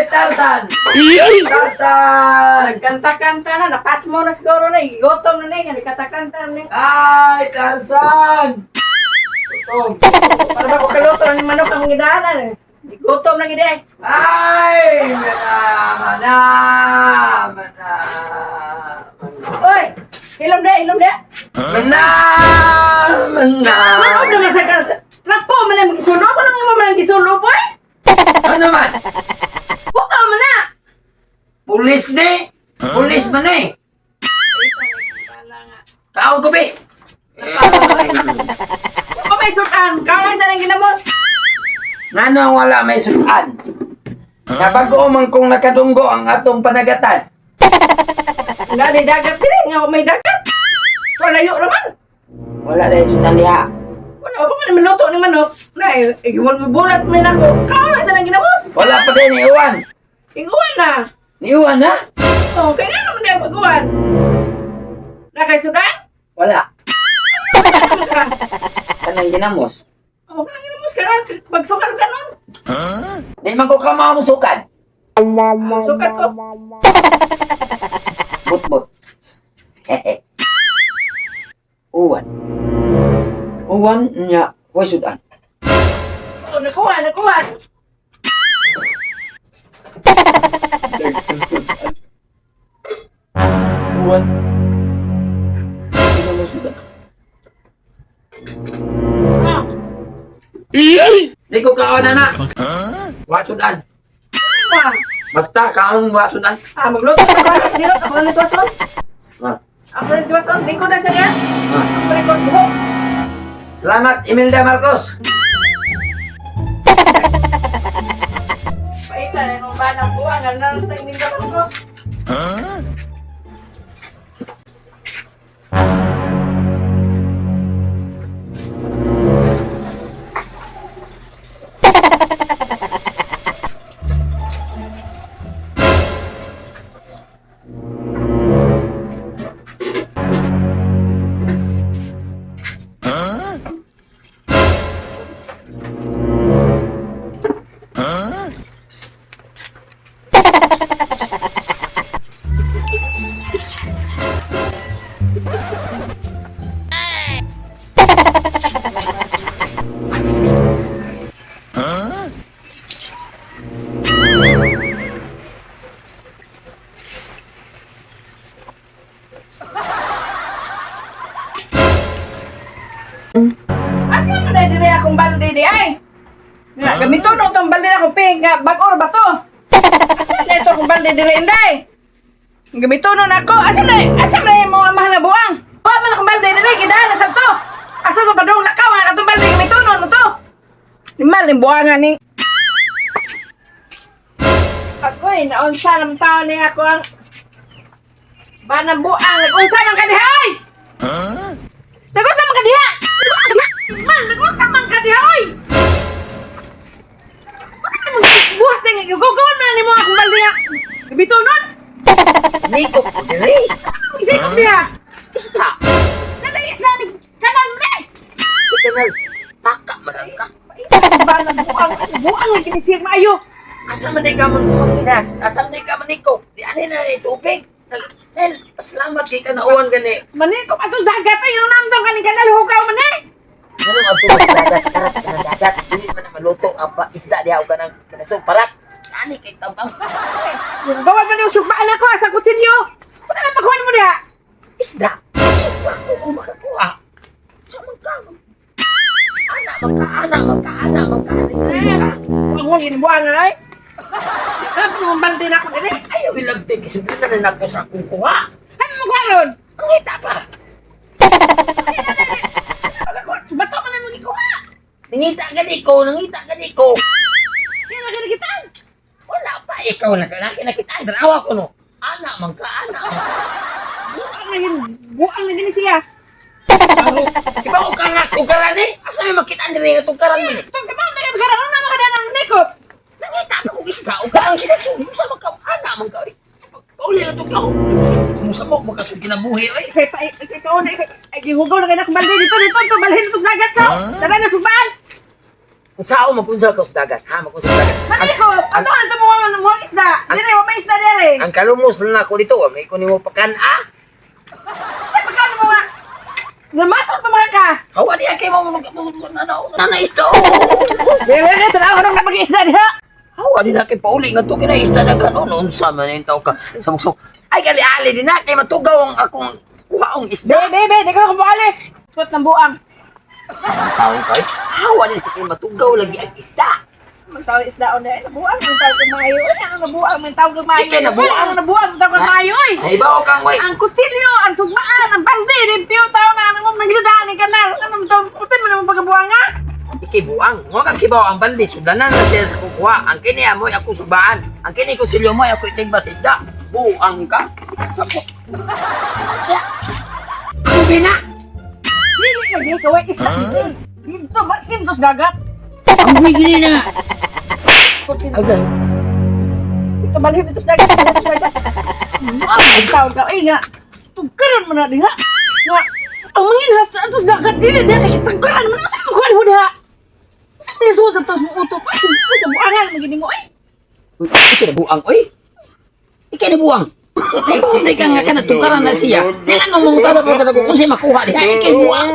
Tarzan! Tarzan! Nagkanta-kanta na, napas mo na siguro na, gutom na na, kanta-kanta na. Ay, Tarzan! Gutom. Para ba ko kaluto ng manok ang gidahanan eh. Gutom na gide. Ay, mana. Oy, ilom de. Mana. Sunog naman sa kansa. Trapo man ang magisulo ko nang imo man ang gisulo po eh. Ano man? Buka man na. Pulis ni. Pulis man eh. Tao ko be. Ako may sutan, kau lang sa nang ginamos. Ngano ang wala may sudan? Nabago man kung nakadunggo ang atong panagatan. Nga di dagat dire, nga may dagat. Walayo naman. Wala na yung sudan diha. Wala pa man minuto ni manok. Na, igimol mo bulat mo nako. Kau lang sa nang ginamos. Wala pa din iwan. Iguan na. Iwan na? Oh, kaya nga naman tayo pagkuhan. Na kay sudan? Wala. Wala naman ka. Kanang ginamos. Oh, kaya ginamos ka na. Magsukad ka nun. Di man ko ka mamusukad. Sukat ko. But. Hehe. Uwan. Uwan niya. Huwag sudan. Oh, nakuha. Uwan. Hindi mo sudan. Ah, Di ko kaon na. Huwag sudan. ah. Basta kaon huwag sudan. Ah, magluto sa baso. Dilot, ako na nitwason. Ah. Ako na nitwason. Lingkod na siya nga. Ah. Ako na ikot buhok. Salamat, Imelda Marcos. Paita na yung banang buwan. Ang nalutang minda ko. Asa mo na dire akong balde di ay? Nga, gamito nung itong balde na akong pink. Nga, bag-or ba to? Asa na ito akong balde dire, inday? Gamito nung ako. Asa na yung mga mahal na buwang? Huwag man akong balde dire, gidahan na sa to. Asa to pa dong lakaw, nga itong balde, gamito nung mo to. Limal, yung buwangan ni... Ako'y, naunsa ng tao niya ako ang... Banang buang, nag-unsa man ka diha, ay! Nag-unsa man ka diha! Mal, nag-unsa man ka diha, ay! Buhat na nga, gugawin na ni mo akong balde nga. Gabito nun! Niko ko diri. Isay ko diha! Basta. Nalayas na ni kanal ni! Kanal. Taka man ka. Banang buang nga kinisir maayo! Asa man ka man manginas? Asa man ka man niko? Di ani na ni tubig. Nel, pasalamat kay ka nauwan gani. Manikop atos dagat ay yung namdang kaning kanal hugaw man eh! Ano ang tuwa sa dagat? Karat ka ng dagat. Dili man na maluto ang isda diha o ka ng kanasong parak. Ani kay tabang. Yung bawal man yung sugmaan ako sa kutsilyo! Kung naman magkuhan mo diha! Isda. Super ko kung makakuha. Sa magkano? Ana, magkaana. Huwag mong inibuan nga ay! Alam mo yung balde na ako din eh! Ayaw ilagtay kasi na rin ako sa akong kuha. Ano mo kuha ron? Ang hita pa. Bato man na mo gikuha! Nangita gani ko. Kaya na kita! Wala pa. Ikaw nakita. Darawa ko no. Ana, magkaana. Buang na yun! Buang na din siya! Iba ukaran eh. Asa may makita ang diri nga ukaran mo. Itong kapal na yung sarang na makadaan ng nikop! Nangita pa kong isda. Ukaran kinasuno sa magkaana. Magkawi. Pauli na itong kao. Kumusta mo magkasong kinabuhi oy. Ikaw na, ay gihugaw na kayo na kumalde dito, balhin ito sa dagat ko! Tara na, sugbaan! Kung sao magkunsa ka sa dagat. Ha, magkunsa sa dagat. Maniko! Ato ka na ito mo isda. Dire wa may isda dire. Ang kalumos na ako dito, may kunin mo pakan Pakan mo nga. Namasok pa mga ka. Hawa di kay mo isda. Dire sa ako nang mag-isda diha. Hawa di na kay pauli nga to kinaisda na kanon unsa man yung tao ka. Samsong ay gali-ali din na kay matugaw ang akong kuhaong isda. Be, di ko kumali. Tuot ng buang. Tao kay hawa di kay matugaw lagi ang isda. Magtawag isda on dahil nabuang ang tawag ng mayo. Ano nabuang ang tawag ng mayo? Ikay nabuang? Ano nabuang ang tawag ng mayo? Ay bawo kang way. Ang kutsilyo, ang sugmaan, ang balde, rimpyo, tao na ano mo nagdadaan ng kanal. Ano mo tawag? Putin mo naman pagkabuang nga. Ikibuang. Mo kang kibaw ang balde sudanan na siya sa kukuha. Ang kini amoy ako subaan. Ang kini kutsilyo mo ako itigba sa isda. Buang ka. Sako. Ubi na. Dili lagi kaway isda. Dito, bakit dos dagat? Ang bigli na. Agad. Dito balhin dito sa dagat, dito sa dagat. Ang tawag ka, ay nga. Tugkaran mo na diha. Nga, ang manginhas na atos dagat, dili diha, tugkaran mo na sa kukuhan mo diha. Sa tiso sa tos mo utok, ay, buangan mo gini mo, ay. Uy, ikay na buang, oy. Ikay na buang. Ay, buhay ka nga ka na tukaran na siya. Yan anong mong mo ka na kung sa'yo makuha niya. Ikay buang.